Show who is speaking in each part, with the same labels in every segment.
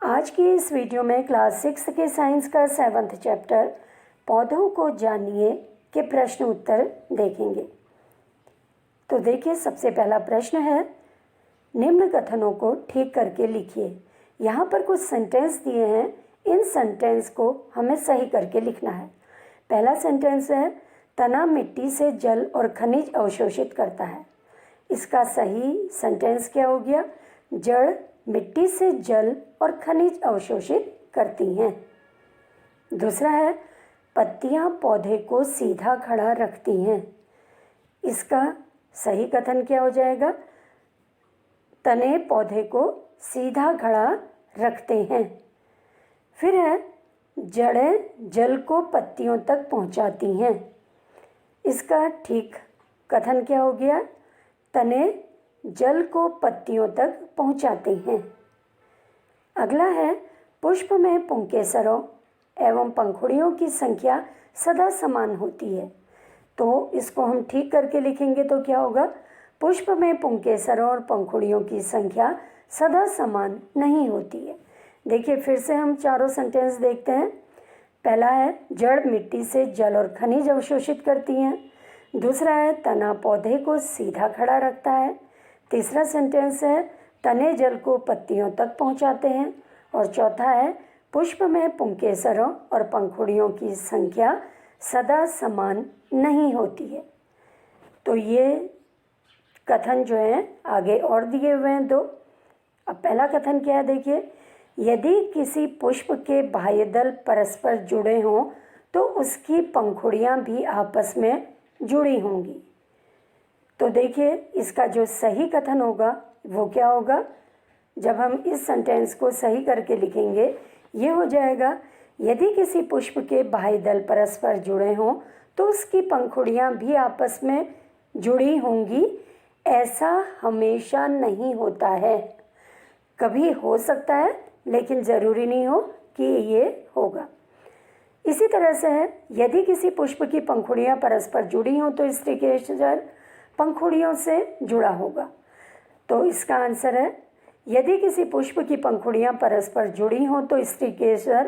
Speaker 1: आज की इस वीडियो में क्लास 6 के साइंस का 7th चैप्टर पौधों को जानिए के प्रश्न उत्तर देखेंगे। तो देखिए, सबसे पहला प्रश्न है, निम्न कथनों को ठीक करके लिखिए। यहाँ पर कुछ सेंटेंस दिए हैं, इन सेंटेंस को हमें सही करके लिखना है। पहला सेंटेंस है, तना मिट्टी से जल और खनिज अवशोषित करता है। इसका सही सेंटेंस क्या हो गया? जड़ मिट्टी से जल और खनिज अवशोषित करती हैं। दूसरा है, पत्तियां पौधे को सीधा खड़ा रखती हैं। इसका सही कथन क्या हो जाएगा? तने पौधे को सीधा खड़ा रखते हैं। फिर है, जड़ें जल को पत्तियों तक पहुंचाती हैं। इसका ठीक कथन क्या हो गया? तने जल को पत्तियों तक पहुंचाते हैं। अगला है, पुष्प में पुंकेसरों एवं पंखुड़ियों की संख्या सदा समान होती है। तो इसको हम ठीक करके लिखेंगे तो क्या होगा? पुष्प में पुंकेसरों और पंखुड़ियों की संख्या सदा समान नहीं होती है। देखिए, फिर से हम चारों सेंटेंस देखते हैं। पहला है, जड़ मिट्टी से जल और खनिज अवशोषित करती हैं। दूसरा है, तना पौधे को सीधा खड़ा रखता है। तीसरा सेंटेंस है, तने जल को पत्तियों तक पहुंचाते हैं। और चौथा है, पुष्प में पुंकेसरों और पंखुड़ियों की संख्या सदा समान नहीं होती है। तो ये कथन जो है आगे और दिए हुए हैं दो। अब पहला कथन क्या है, देखिए, यदि किसी पुष्प के बाह्यदल परस्पर जुड़े हों तो उसकी पंखुड़ियां भी आपस में जुड़ी होंगी। तो देखिए, इसका जो सही कथन होगा वो क्या होगा? जब हम इस सेंटेंस को सही करके लिखेंगे, ये हो जाएगा, यदि किसी पुष्प के बाह्यदल परस्पर जुड़े हों तो उसकी पंखुड़ियां भी आपस में जुड़ी होंगी। ऐसा हमेशा नहीं होता है। कभी हो सकता है, लेकिन ज़रूरी नहीं हो कि ये होगा। इसी तरह से है, यदि किसी पुष्प की पंखुड़ियां परस्पर जुड़ी हों तो स्त्री केसर पंखुड़ियों से जुड़ा होगा। तो इसका आंसर है, यदि किसी पुष्प की पंखुड़ियां परस्पर जुड़ी हों तो स्त्री केसर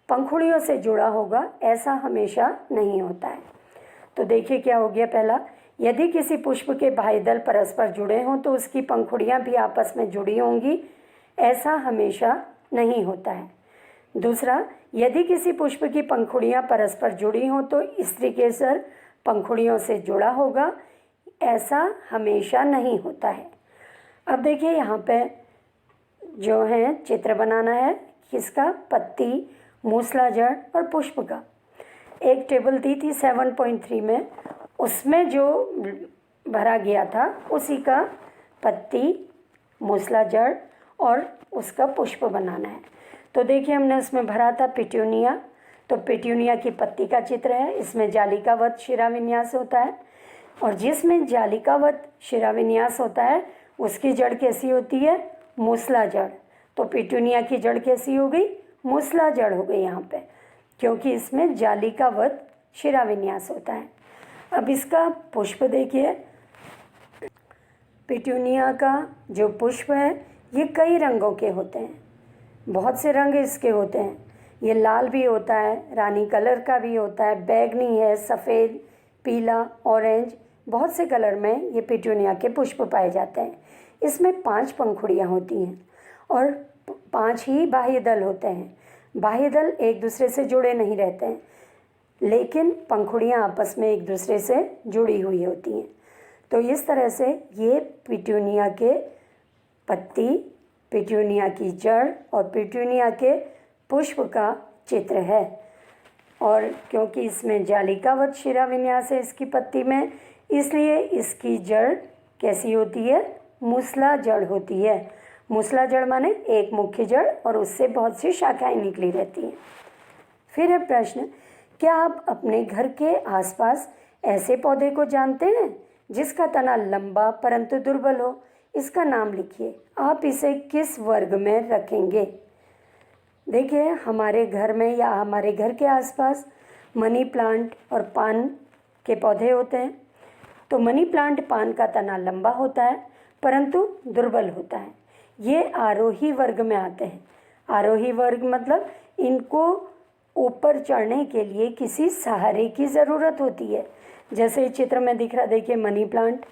Speaker 1: पंखुड़ियों से जुड़ा होगा। ऐसा हमेशा नहीं होता है। तो देखिए क्या हो गया? पहला, यदि किसी पुष्प के बाह्यदल परस्पर जुड़े हों तो उसकी पंखुड़ियां भी आपस में जुड़ी होंगी। ऐसा हमेशा नहीं होता है। दूसरा, यदि किसी पुष्प की पंखुड़ियां परस्पर जुड़ी हों तो स्त्री केसर पंखुड़ियों से जुड़ा होगा। ऐसा हमेशा नहीं होता है। अब देखिए, यहाँ पे जो है चित्र बनाना है किसका? पत्ती, मूसला जड़ और पुष्प का। एक टेबल दी थी 7.3 में, उसमें जो भरा गया था उसी का पत्ती, मूसला जड़ और उसका पुष्प बनाना है। तो देखिए, हमने उसमें भरा था पिट्यूनिया। तो पिट्यूनिया की पत्ती का चित्र है। इसमें जालिकावत शिराविन्यास होता है, और जिसमें जालिकावत शिराविन्यास होता है उसकी जड़ कैसी होती है? मूसला जड़। तो पिट्यूनिया की जड़ कैसी हो गई? मूसला जड़ हो गई यहाँ पे, क्योंकि इसमें जालिकावत शिराविन्यास होता है। अब इसका पुष्प देखिए, पिट्यूनिया का जो पुष्प है ये कई रंगों के होते हैं। बहुत से रंग इसके होते हैं। ये लाल भी होता है, रानी कलर का भी होता है, बैगनी है, सफ़ेद, पीला, ऑरेंज, बहुत से कलर में ये पिट्यूनिया के पुष्प पाए जाते हैं। इसमें 5 पंखुड़ियाँ होती हैं और 5 ही बाह्यदल होते हैं। बाह्यदल एक दूसरे से जुड़े नहीं रहते हैं, लेकिन पंखुड़ियाँ आपस में एक दूसरे से जुड़ी हुई होती हैं। तो इस तरह से ये पिट्यूनिया के पत्ती, पिट्यूनिया की जड़ और पिट्यूनिया के पुष्प का चित्र है। और क्योंकि इसमें जालिकावत शिराविन्यास है इसकी पत्ती में, इसलिए इसकी जड़ कैसी होती है? मूसला जड़ होती है। मूसला जड़ माने एक मुख्य जड़ और उससे बहुत सी शाखाएं निकली रहती हैं। फिर है प्रश्न, क्या आप अपने घर के आसपास ऐसे पौधे को जानते हैं जिसका तना लंबा परंतु दुर्बल हो? इसका नाम लिखिए। आप इसे किस वर्ग में रखेंगे? देखिए, हमारे घर में या हमारे घर के आसपास मनी प्लांट और पान के पौधे होते हैं। तो मनी प्लांट, पान का तना लंबा होता है परंतु दुर्बल होता है। ये आरोही वर्ग में आते हैं। आरोही वर्ग मतलब इनको ऊपर चढ़ने के लिए किसी सहारे की ज़रूरत होती है। जैसे चित्र में दिख रहा, देखिए मनी प्लांट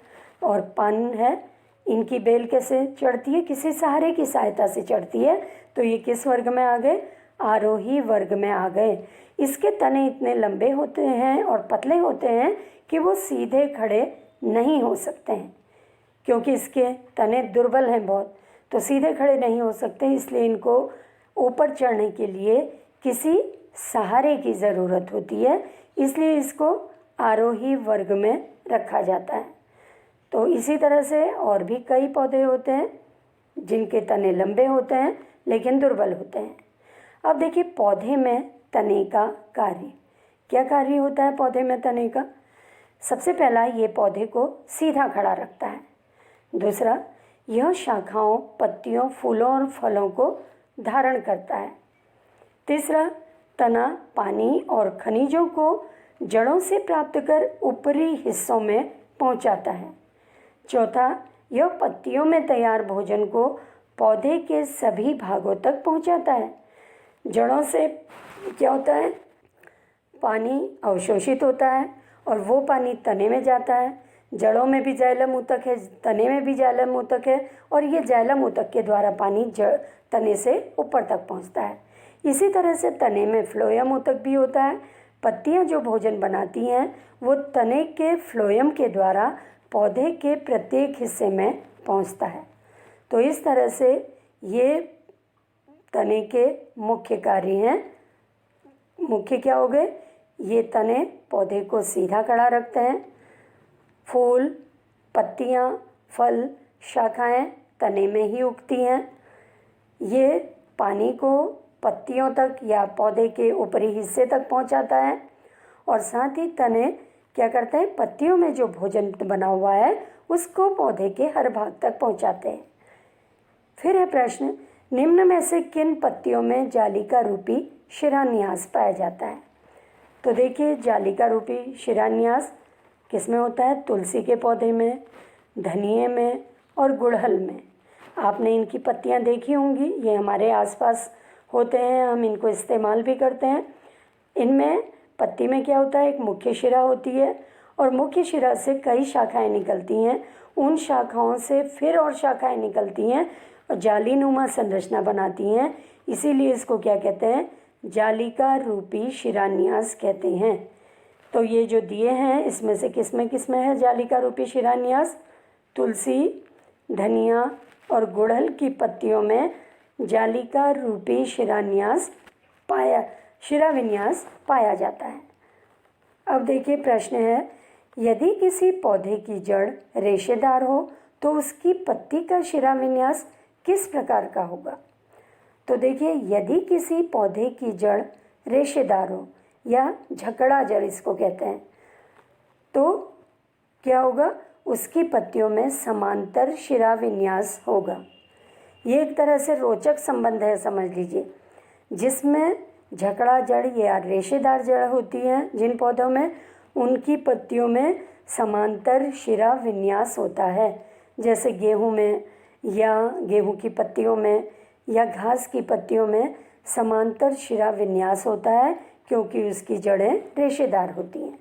Speaker 1: और पान है, इनकी बेल कैसे चढ़ती है, किसी सहारे की सहायता से चढ़ती है। तो ये किस वर्ग में आ गए, आरोही वर्ग में आ गए। इसके तने इतने लंबे होते हैं और पतले होते हैं कि वो सीधे खड़े नहीं हो सकते हैं, क्योंकि इसके तने दुर्बल हैं बहुत, तो सीधे खड़े नहीं हो सकते। इसलिए इनको ऊपर चढ़ने के लिए किसी सहारे की ज़रूरत होती है, इसलिए इसको आरोही वर्ग में रखा जाता है। तो इसी तरह से और भी कई पौधे होते हैं जिनके तने लंबे होते हैं लेकिन दुर्बल होते हैं। अब देखिए पौधे में तने का कार्य, क्या कार्य होता है पौधे में तने का। सबसे पहला, ये पौधे को सीधा खड़ा रखता है। दूसरा, यह शाखाओं, पत्तियों, फूलों और फलों को धारण करता है। तीसरा, तना पानी और खनिजों को जड़ों से प्राप्त कर ऊपरी हिस्सों में पहुंचाता है। चौथा, यह पत्तियों में तैयार भोजन को पौधे के सभी भागों तक पहुंचाता है। जड़ों से क्या होता है, पानी अवशोषित होता है और वो पानी तने में जाता है। जड़ों में भी जाइलम ऊतक है, तने में भी जाइलम ऊतक है, और ये जाइलम ऊतक के द्वारा पानी तने से ऊपर तक पहुंचता है। इसी तरह से तने में फ्लोएम ऊतक भी होता है। पत्तियां जो भोजन बनाती हैं वो तने के फ्लोएम के द्वारा पौधे के प्रत्येक हिस्से में पहुंचता है। तो इस तरह से ये तने के मुख्य कार्य हैं। मुख्य क्या हो गए, ये तने पौधे को सीधा खड़ा रखते हैं। फूल, पत्तियां, फल, शाखाएं तने में ही उगती हैं। ये पानी को पत्तियों तक या पौधे के ऊपरी हिस्से तक पहुंचाता है, और साथ ही तने क्या करते हैं, पत्तियों में जो भोजन बना हुआ है उसको पौधे के हर भाग तक पहुंचाते हैं। फिर है प्रश्न, निम्न में से किन पत्तियों में जालिका रूपी शिरान्यास पाया जाता है। तो देखिए जालिका रूपी शिरान्यास किस में होता है, तुलसी के पौधे में, धनिये में और गुड़हल में। आपने इनकी पत्तियां देखी होंगी, ये हमारे आसपास होते हैं, हम इनको इस्तेमाल भी करते हैं। इनमें पत्ती में क्या होता है, एक मुख्य शिरा होती है और मुख्य शिरा से कई शाखाएं निकलती हैं। उन शाखाओं से फिर और शाखाएं निकलती हैं और जालीनुमा संरचना बनाती हैं। इसीलिए इसको क्या कहते हैं, जालिका रूपी शिरान्यास कहते हैं। तो ये जो दिए हैं इसमें से किसमें है जालिका रूपी शिरान्यास, तुलसी, धनिया और गुड़हल की पत्तियों में जालिका रूपी शिराविन्यास पाया जाता है। अब देखिए प्रश्न है, यदि किसी पौधे की जड़ रेशेदार हो तो उसकी पत्ती का शिराविन्यास किस प्रकार का होगा। तो देखिए यदि किसी पौधे की जड़ रेशेदार हो या झकड़ा जड़ इसको कहते हैं, तो क्या होगा, उसकी पत्तियों में समांतर शिराविन्यास होगा। ये एक तरह से रोचक संबंध है, समझ लीजिए, जिसमें झकड़ा जड़ या रेशेदार जड़ होती है जिन पौधों में, उनकी पत्तियों में समांतर शिरा विन्यास होता है। जैसे गेहूं में या गेहूं की पत्तियों में या घास की पत्तियों में समांतर शिरा विन्यास होता है क्योंकि उसकी जड़ें रेशेदार होती हैं।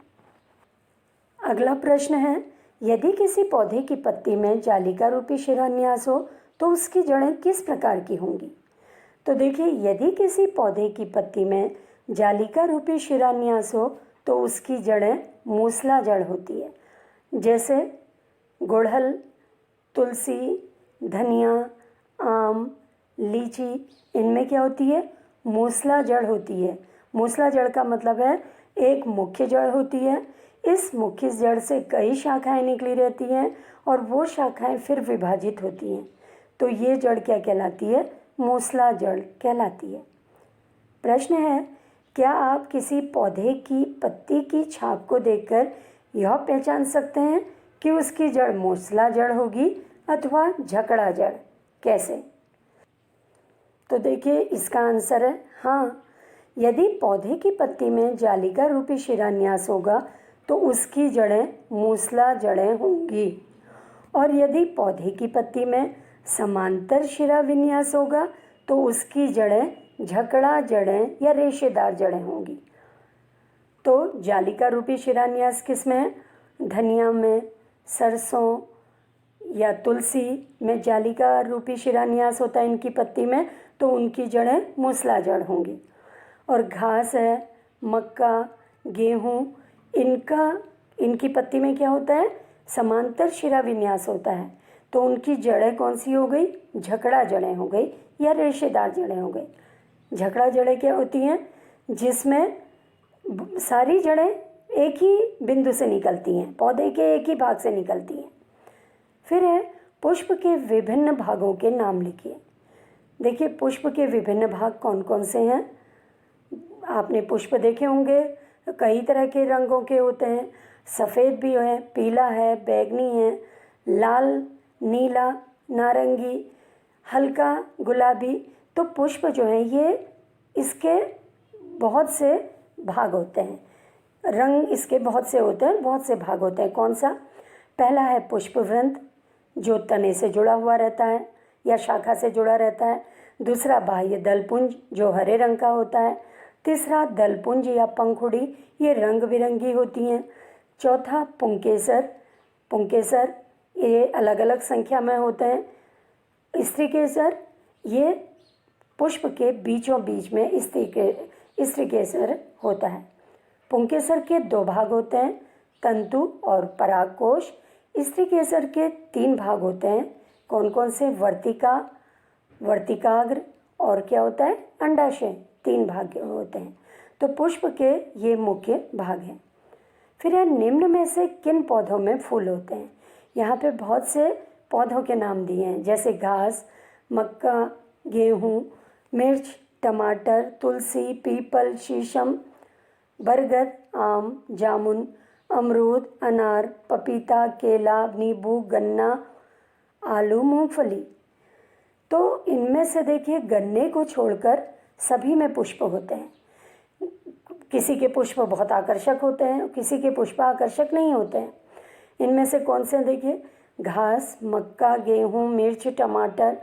Speaker 1: अगला प्रश्न है, यदि किसी पौधे की पत्ती में जालिका रूपी शिरान्यास हो तो उसकी जड़ें किस प्रकार की होंगी। तो देखिए यदि किसी पौधे की पत्ती में जालिका रूपी शिरान्यास हो तो उसकी जड़ें मूसला जड़ होती है। जैसे गुड़हल, तुलसी, धनिया, आम, लीची, इनमें क्या होती है, मूसला जड़ होती है। मूसला जड़ का मतलब है एक मुख्य जड़ होती है, इस मुख्य जड़ से कई शाखाएं निकली रहती हैं और वो शाखाएं फिर विभाजित होती हैं, तो ये जड़ क्या कहलाती है, मूसला जड़ कहलाती है। प्रश्न है, क्या आप किसी पौधे की पत्ती की छाप को देखकर यह पहचान सकते हैं कि उसकी जड़ मूसला जड़ होगी अथवा झकड़ा जड़, कैसे। तो देखिए इसका आंसर है हाँ, यदि पौधे की पत्ती में जालिका रूपी शिरान्यास होगा तो उसकी जड़ें मूसला जड़ें होंगी, और यदि पौधे की पत्ती में समांतर शिरा विन्यास होगा तो उसकी जड़ें झकड़ा जड़ें या रेशेदार जड़ें होंगी। तो जालिका रूपी शिलान्यास किस में है? धनिया में, सरसों या तुलसी में जालिका रूपी शिलान्यास होता है इनकी पत्ती में, तो उनकी जड़ें मूसला जड़ होंगी। और घास है, मक्का, गेहूँ, इनकी पत्ती में क्या होता है? समांतर शिरा विन्यास होता है, तो उनकी जड़ें कौन सी हो गई? झकड़ा जड़ें हो गई या रेशेदार जड़ें हो गई। झकड़ा जड़ें क्या होती हैं? जिसमें सारी जड़ें एक ही बिंदु से निकलती हैं, पौधे के एक ही भाग से निकलती हैं। फिर है पुष्प के विभिन्न भागों के नाम लिखिए। देखिए पुष्प के विभिन्न भाग कौन कौन से हैं? आपने पुष्प देखे होंगे, कई तरह के रंगों के होते हैं। सफ़ेद भी है, पीला है, बैंगनी है, लाल, नीला, नारंगी, हल्का गुलाबी। तो पुष्प जो है ये इसके बहुत से भाग होते हैं, रंग इसके बहुत से होते हैं, बहुत से भाग होते हैं। कौन सा? पहला है पुष्पवृंत, जो तने से जुड़ा हुआ रहता है या शाखा से जुड़ा रहता है। दूसरा बाह्य दलपुंज, जो हरे रंग का होता है। तीसरा दलपुंज या पंखुड़ी, ये रंग बिरंगी होती हैं। चौथा पुंकेसर, ये अलग अलग संख्या में होते हैं। स्त्रीकेसर, ये पुष्प के बीचों बीच में स्त्रीकेसर होता है। पुंकेसर के 2 भाग होते हैं, तंतु और परागकोश। स्त्रीकेसर के 3 भाग होते हैं। कौन कौन से? वर्तिकाग्र और क्या होता है? अंडाशय। 3 भाग होते हैं। तो पुष्प के ये मुख्य भाग हैं। फिर है निम्न में से किन पौधों में फूल होते हैं? यहाँ पे बहुत से पौधों के नाम दिए हैं, जैसे घास, मक्का, गेहूँ, मिर्च, टमाटर, तुलसी, पीपल, शीशम, बरगद, आम, जामुन, अमरूद, अनार, पपीता, केला, नींबू, गन्ना, आलू, मूंगफली। तो इनमें से देखिए गन्ने को छोड़कर सभी में पुष्प होते हैं। किसी के पुष्प बहुत आकर्षक होते हैं, किसी के पुष्प आकर्षक नहीं होते हैं। इनमें से कौन से? देखिए घास, मक्का, गेहूँ, मिर्च, टमाटर,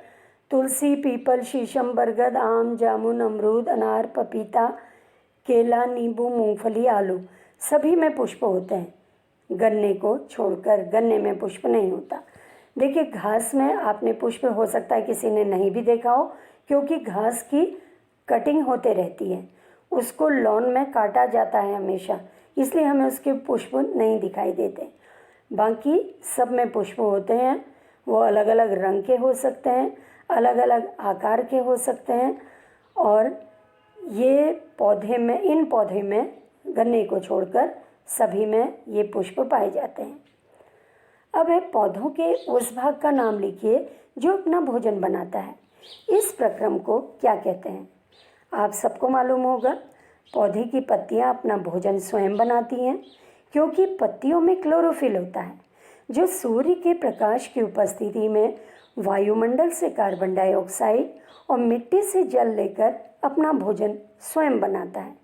Speaker 1: तुलसी, पीपल, शीशम, बरगद, आम, जामुन, अमरूद, अनार, पपीता, केला, नींबू, मूंगफली, आलू, सभी में पुष्प होते हैं। गन्ने को छोड़कर, गन्ने में पुष्प नहीं होता। देखिए घास में आपने पुष्प हो सकता है किसी ने नहीं भी देखा हो, क्योंकि घास की कटिंग होते रहती है, उसको लॉन में काटा जाता है हमेशा, इसलिए हमें उसके पुष्प नहीं दिखाई देते। बाकी सब में पुष्प होते हैं। वो अलग अलग रंग के हो सकते हैं, अलग अलग आकार के हो सकते हैं। और ये इन पौधे में गन्ने को छोड़कर सभी में ये पुष्प पाए जाते हैं। अब है पौधों के उस भाग का नाम लिखिए जो अपना भोजन बनाता है। इस प्रक्रम को क्या कहते हैं? आप सबको मालूम होगा, पौधे की पत्तियां अपना भोजन स्वयं बनाती हैं, क्योंकि पत्तियों में क्लोरोफिल होता है, जो सूर्य के प्रकाश की उपस्थिति में वायुमंडल से कार्बन डाइऑक्साइड और मिट्टी से जल लेकर अपना भोजन स्वयं बनाता है।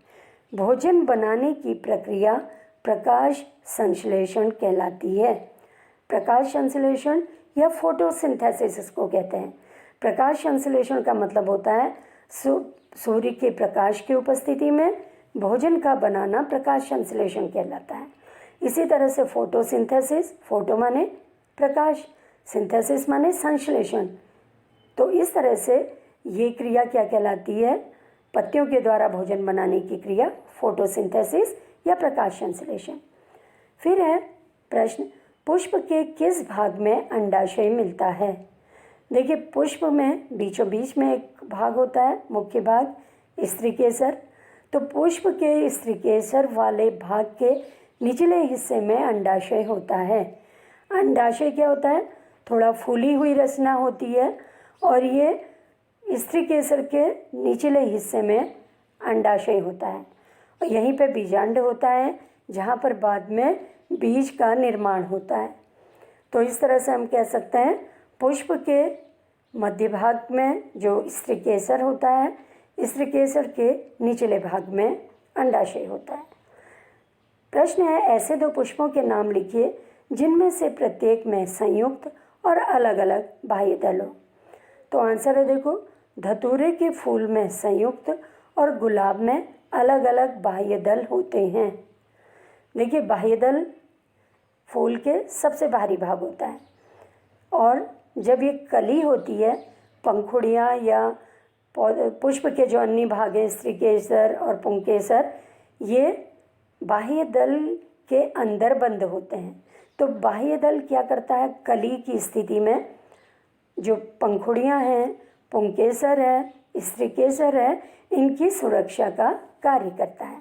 Speaker 1: भोजन बनाने की प्रक्रिया प्रकाश संश्लेषण कहलाती है। प्रकाश संश्लेषण या फोटोसिंथेसिस इसको कहते हैं। प्रकाश संश्लेषण का मतलब होता है सूर्य के प्रकाश की उपस्थिति में भोजन का बनाना प्रकाश संश्लेषण कहलाता है। इसी तरह से फोटोसिंथेसिस, फोटो माने प्रकाश, सिंथेसिस माने संश्लेषण। तो इस तरह से ये क्रिया क्या कहलाती है? पत्तियों के द्वारा भोजन बनाने की क्रिया फोटोसिंथेसिस या प्रकाश संश्लेषण। फिर है प्रश्न, पुष्प के किस भाग में अंडाशय मिलता है? देखिए पुष्प में बीचों बीच में एक भाग होता है, मुख्य भाग, स्त्रीकेसर। तो पुष्प के स्त्रीकेसर वाले भाग के निचले हिस्से में अंडाशय होता है। अंडाशय क्या होता है? थोड़ा फूली हुई रचना होती है, और ये स्त्रीकेसर के निचले हिस्से में अंडाशय होता है, और यहीं पे बीजांड होता है, जहाँ पर बाद में बीज का निर्माण होता है। तो इस तरह से हम कह सकते हैं पुष्प के मध्य भाग में जो स्त्रीकेसर होता है, स्त्रीकेसर के निचले भाग में अंडाशय होता है। प्रश्न है, ऐसे 2 पुष्पों के नाम लिखिए जिनमें से प्रत्येक में संयुक्त और अलग अलग बाह्य दल हो। तो आंसर है, देखो धतूरे के फूल में संयुक्त और गुलाब में अलग अलग बाह्य दल होते हैं। देखिए, बाह्य दल फूल के सबसे बाहरी भाग होता है, और जब ये कली होती है, पंखुड़ियाँ या पुष्प के जो अन्य भाग हैं, स्त्रीकेसर और पुंकेसर, ये बाह्य दल के अंदर बंद होते हैं। तो बाह्य दल क्या करता है, कली की स्थिति में जो पंखुड़ियाँ हैं, पुंकेसर है, स्त्रीकेसर है, इनकी सुरक्षा का कार्य करता है।